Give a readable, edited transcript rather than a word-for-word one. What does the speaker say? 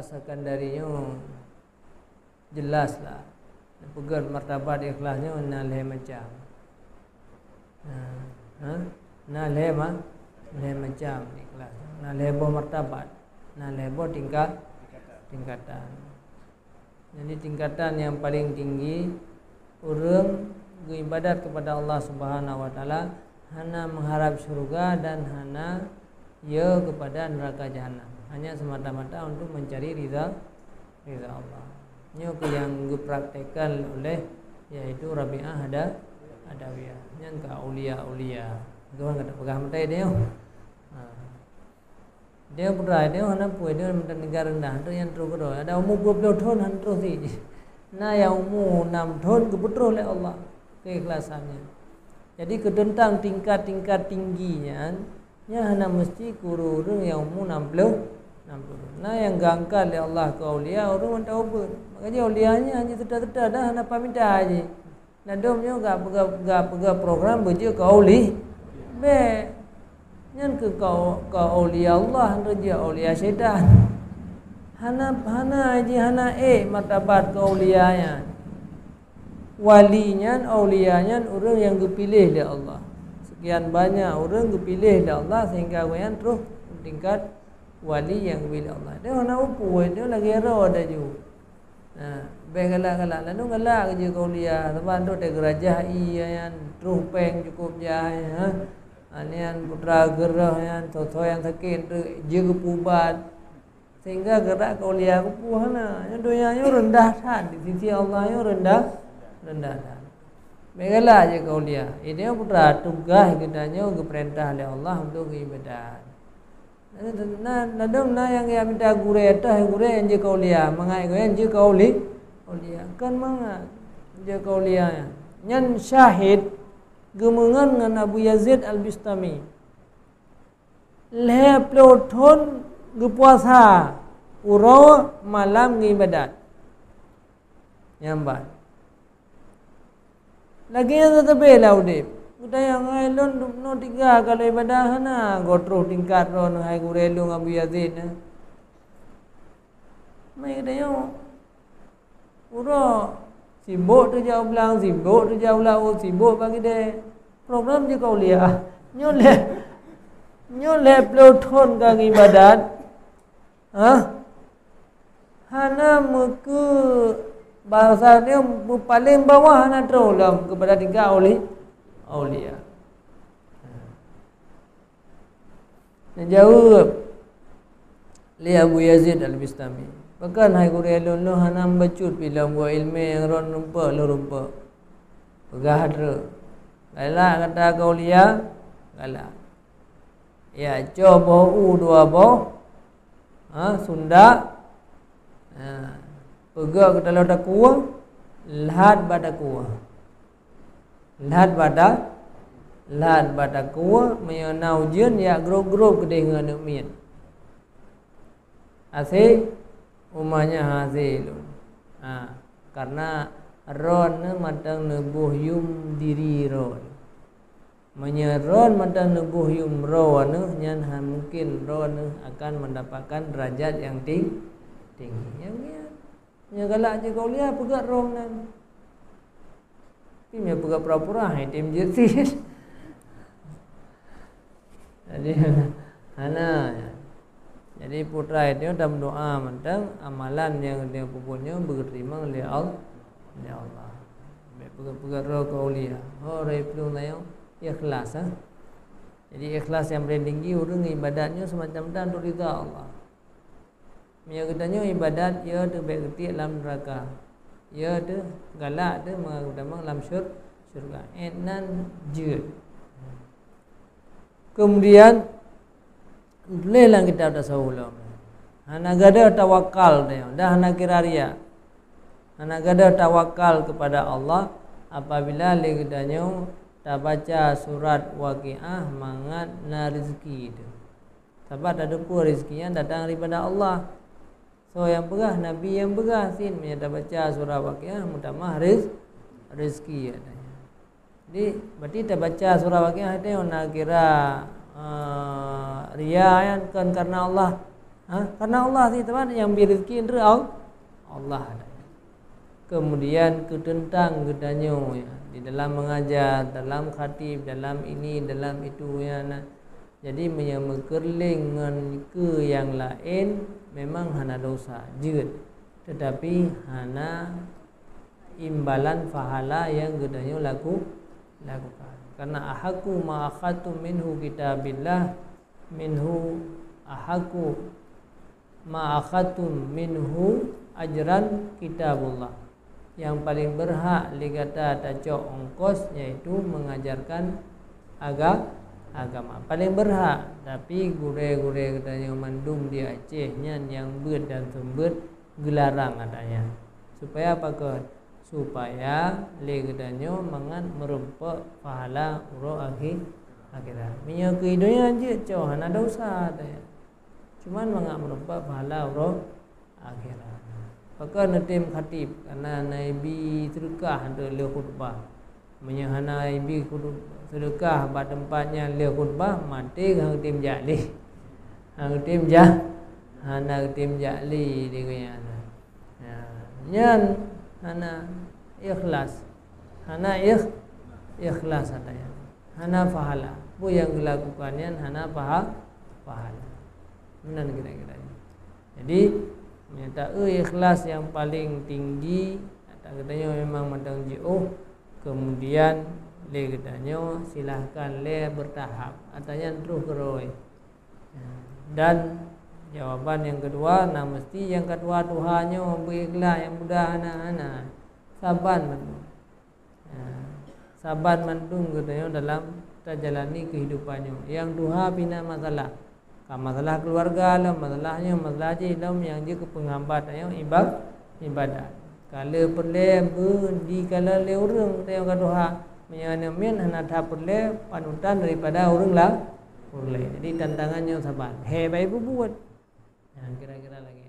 sekandarinya jelas lah. Pegang martabat ikhlasnya nalih macam. Nalih macam ikhlas. Nalih bo martabat. Nalih bo tingkatan. Jadi tingkatan yang paling tinggi orang beribadat kepada Allah Subhanahu wa taala hanya mengharap syurga dan hanya ya kepada neraka jahanam. Hanya semata-mata untuk mencari ridha Allah. Ini yang dipraktekkan oleh yaitu Rabi'ah Adawiyah. Yang ke aulia. Tuan kata pegang mata dia. Dia berai dia hana puai dia mentan negara rendah tu yang terus kedua. Ada umur 20 tahun han terus ni. Nah yang umur 6 tahun kebetul oleh Allah keikhlasannya. Jadi kedentang tingkat-tingkat tingginya nya hana mesti kurung yang umur 60. Nah yang gangkal oleh Allah ke aulia orang taubat. Makanya aulianya hanya tetap-tetap dah hana paminta aja. Nah domnya gak program beje ke auli. Be nyan ke kau aulia Allah raja aulia syaitan. Hana martabat ke aulianya. Walinya aulianya orang yang dipilih oleh Allah. Sekian banyak orang dipilih oleh Allah sehingga yang terus tingkat wali yang dipilih Allah. Dia nak upu dia lagi ero ada ju. Nah, galak lalu galak je ke aulia. Sebab tu dia gerajah yang terus peng cukup jaya. Anian putra gerah yang toto yang sakit tu jaga pubat sehingga gerak kaulia ku hana yang dunianya rendah san di sisi Allah yang rendah san. Begala je kaulia. Ini putra tugas kitanya ke perintah oleh Allah untuk ibadat. Nadam yang minta gure atah gure yang je kaulia mangai yang je kaulia kan mangat je kaulia nyan syahid gemengan dengan Abu Yazid Al-Bistami. Le plothon gepuasa uro malam ngibadat. Nyambat. Lagi yang tetapi lah udip. Kita yang ngailon no 3 kalau ibadah hana gotro tingkat ron hai gurelung Abu Yazid. Mai kita yang uro sibuk tu jauh belang, sibuk tu jauh laut, sibuk bagi dia program je kau lihat. Nyole plothon kang ibadat. Hana muka bahasa dia paling bawah hana terulam kepada 3 aulia. Jawab li Abu Yazid Al-Bistami. Bahkan hai gurelun lo hanam bacut bila buat ilmu yang ron rumpa lo rumpa. Pegahadra. Galak kata kaulia, galak. Ya coba dua boh. Sunda. Pegak kita lo takua, lahat bada kuah. Lahat bada kuah menyana ujian ya grup-grup kedai dengan min. Asyik umahnya hasil. Karena ron matang nebuh yum diri ron. Menyeron matang nebuh yum ron nyan mungkin ron akan mendapatkan derajat yang tinggi. Yang galak je kau lihat pegat ron nan. Tim yang pegat pura-pura tim jersey. Jadi Jadi putra itu dalam doa tentang amalan yang dia punya berterima oleh Allah. Pegang roh kaulia. Rai pelung layang ikhlas. Jadi ikhlas yang paling tinggi orang ibadatnya semacam dan untuk ridha Allah. Yang katanya ibadat ia tu baik ketik dalam neraka. Ia tu galak tu mengutama dalam syurga. Enan je. Kemudian bolehlah kita dah saulam. Hana gada tawakal dia. Dah hana kira ria. Hana gada tawakal kepada Allah apabila kita tak baca surat Waqiah mangat na rezeki itu. Sebab ada pun rezekinya datang daripada Allah. So yang pegah Nabi yang pegah sin menyata baca surah Waqiah mutamah rezeki katanya. Jadi berarti tak baca surah Waqiah itu nak kira ria kan karena Allah Karena Allah sih teman yang beri rezeki itu Allah ada. Kemudian ketentang gedanyo ya, di dalam mengajar, dalam khatib, dalam ini, dalam itu ya. Jadi menyamakerling dengan ke yang lain memang hana dosa jeut, tetapi hana imbalan pahala yang gedanyo lakukan. Karena ahaku ma akhadtu minhu kitabillah minhu ahaku ma akhadtu minhu ajran kitabullah. Yang paling berhak likata tacok ongkos yaitu mengajarkan agama. Paling berhak, tapi gure-gure katanya mandum di Aceh yang ber dan sumber gelarang katanya. Supaya apa ke? Supaya legedanyo mangan merempek pahala uro akhirat. Minyak kehidupannya aja cow hana dosa katanya. Cuman mangan merempek pahala uro akhirat. Maka natim khatib karena nabi sedekah ada le khutbah. Menyahana nabi sedekah pada tempatnya le khutbah mati hang tim jali. Hang tim hana tim jali dia kata. Nyan hana ikhlas. Hana ikhlas katanya. Hana pahala. Bu yang dilakukannya hana pahala. Benar kira-kira. Jadi menyata ikhlas yang paling tinggi katanya memang mandang jauh. Kemudian le katanya silahkan le bertahap katanya terus keroi. Dan jawaban yang kedua, mesti yang kedua Tuhannya berikhlas yang mudah anak-anak saban mandung. Saban mandung katanya dalam terjalani kehidupannya. Yang dua bina masalah. Masalah keluarga lah, masalahnya masalah je dalam yang dia kepenghambatannya ibadat. Kalau perlu di kalau le orang tengok kadoha menyamin hana tak perlu panutan daripada orang lah. Jadi tantangannya sabar. Baik buat. Kira-kira lagi.